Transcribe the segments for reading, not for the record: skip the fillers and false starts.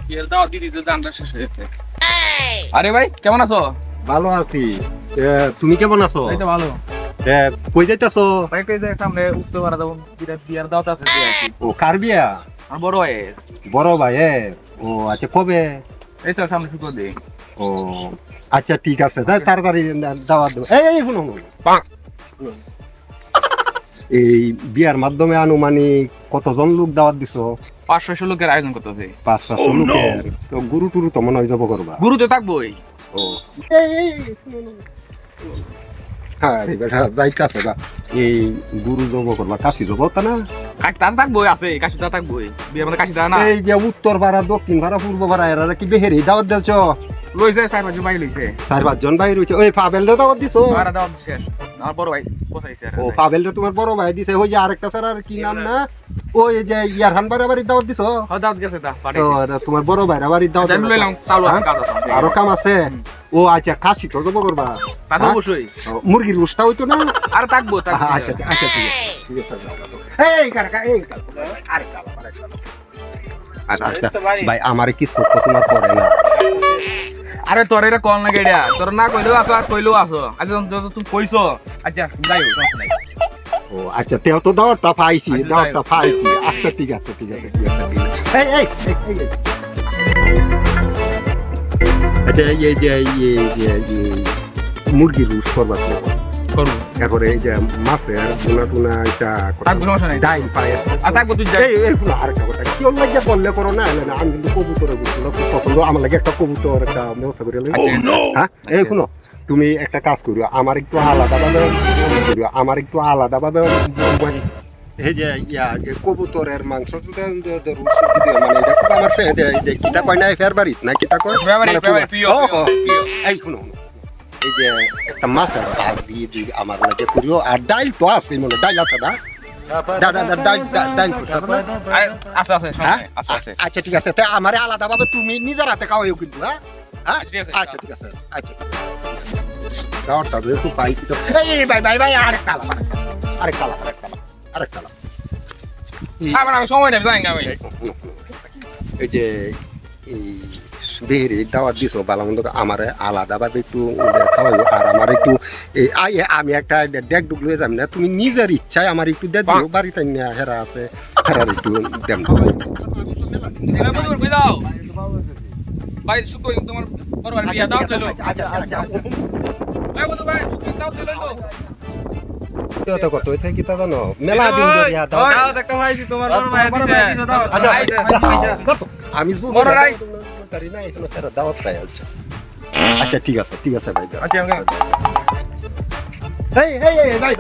বিয়ের দাওয়াত দিতে দিতে দানটা শেষ হয়েছে। আরে ভাই কেমন আছো? ভালো আছি। তুমি কেমন আছো? এই তো ভালো। কই যাইতাছো? ভাই কই যে সামনে উঠতে পারা যাবো, বিয়ের দাওয়াত আছে দিয়ে আছি। ও কার বিয়া? আর বড় ভাই বড় ভাই ও আচ্ছা কবে? এই তো সামনে শুক্র দিন। ও আচ্ছা ঠিক আছে, তাড়াতাড়ি দাওয়াত দেবো। এই শুনো এই বিয়ার মাধ্যমে আনুমানিক কতজন লোক দাওয়াত দিছো? 500 লোকের আয়োজন করতেছে। 500 লোকের তো গুরু টুরু তো মনে হয় জব করবা। গুরু তো থাকবোই। ও হ্যাঁ বেটা যাইতাছে না এই গুরু জব করবা, কাশি জব তা না? কাশি তার থাকবোই, আছে কাশি তার থাকবোই, বিয়ের মধ্যে কাশি তার না। এই যে উত্তর পাড়া দক্ষিণ পাড়া পূর্ব পাড়া এরা কি বেহেরি দাওয়াত দিলছ? লইছে 4-5 জন ভাই লইছে। 4-5 জন ভাই রইছে। ওই পাবেল রে দাওয়াত দিছো? আর দাওয়াত শেষ। আর বড় ভাই পৌঁছাইছে। ও পাবেল রে তোমার বড় ভাই দিছে। ওই যে আরেকটা স্যার আর কি নাম না, ওই যে ইয়ারহান বাড়ির দাওয়াত দিছো? ও দাওয়াত গেছে তা তো পাঠাইছে। তোমার বড় ভাই বাড়ির দাওয়াত জানি লইলাম চালু আছে কাজ আছে। আরো কাম আছে। ও আচ্ছা কাশি তো জব করবা? তা তো অবশ্যই। মুরগির গোশটা হইতো না? আর থাকবো থাকবো। আচ্ছা আচ্ছা ঠিক আছে ঠিক আছে। এই কাকা এই আরে কালা আচ্ছা ভাই আমারে কি সত্য তোমার পড়ে না? আরে তোর এটা কল না গেড়া, তোর না কইলেও আসো আর কইলেও আসো। আচ্ছা যত তুমি কইছো, আচ্ছা যাই হোক সমস্যা নাই। ও আচ্ছা তেও তো দাওয়াতটা পাইছি, দাওয়াতটা পাইছি। আচ্ছা ঠিক আছে ঠিক আছে ঠিক আছে। এই আচ্ছা এই যে মুরগির রুশ করবা তো? করব। তারপরে এই যে মাছের বোনা টুনা এটা থাকবো সমস্যা নাই। ডাইল পায়। আর থাকবো তুই যাই। এই কোনো আরেকটা কথা কি ওর লাগে বললে করো না, না আমি কিন্তু কবুতরের বুঝলো খুব পছন্দ। আমার লাগে একটা কবুতর একটা ব্যবস্থা করে লই। হ্যাঁ এই শুনো তুমি একটা কাজ করিও, আমার একটু আলাদাভাবে করিও, আমার একটু আলাদাভাবে এই যে ইয়া যে কবুতরের মাংস মানে এটা খুব আমার যে কিতা কয় না ফেরবারিট না কিতা কয় প্রিয় এই শুনো এই যে একটা মাছের ভাজি যদি আমার লাগে করিও। আর ডাইল তো আছে, মনে ডাইল আছে না? আচ্ছা আছে আচ্ছা আছে। আচ্ছা ঠিক আছে, তাই আমারে আলাদাভাবে তুমি নিজের হাতে খাওয়াইও কিন্তু। হ্যাঁ আচ্ছা আচ্ছা ঠিক আছে আচ্ছা দাওয়াতটা যেহেতু পাইছি তো এই ভাই আরেকটা আমি সময় নেই যাই আমি। এই যে এই বেহেরি দাওয়াত দিছো ভালো মন্দ আমার আলাদাভাবে একটু খাওয়াইও। আর আমার একটু আমি একটা ডেক ডুক লয়ে যাবি না, তুমি নিজের ইচ্ছায় আমার একটু দিয়ে দিও। বাড়িতে হেরা আছে হেরার একটু দেন ভাই শুক্র তোমার বড় ভাই বিয়া দাওয়াত লইলো। ভাই বন্ধু ভাই শুক্র দাওয়াত লইলো। তো কত হইছে কি তা জানো? মেলা দিন ধরে দাওয়াত একটা ভাই তোমার বড় ভাই দিছে। আমি বড় রাইস দাওয়াত পাই। আচ্ছা ঠিক আছে ভাই। আচ্ছা আমি এই ভাই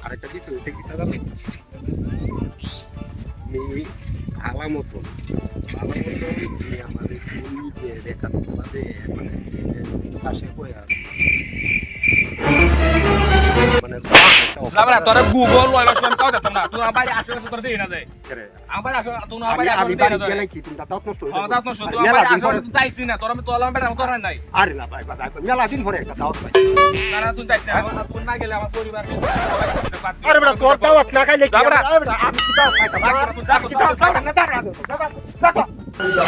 আরেকটা কিছু হইতে কি তা জানো? আলামত তুমি আমাদের নিজে দেখাতে পারবে, মানে পাশে বইয়া মানে লাবরা তোরা গুগল ওই মাসে আমি কাও যাতাম না, তুই আমার বাইরে আসে তোর দেই না যায়। আমার বাইরে আসে তুই আমার বাইরে আমি বাড়ি গেলে কি তুমি দাওয়াত নষ্ট হয়ে দাওয়াত নষ্ট তুই আমার বাইরে আসে তুই চাইছিস না, তোর আমি তো আলাম বেটা তোর নাই। আরে না ভাই মেলা দিন পরে একটা দাওয়াত পাই। না তুই চাইছিস না, তুই না গেলে আমার পরিবার আরে বেটা তোর দাওয়াত না খাইলে কি? লাবরা আরে বেটা আমি কি দাওয়াত খাইতাম? তুই যা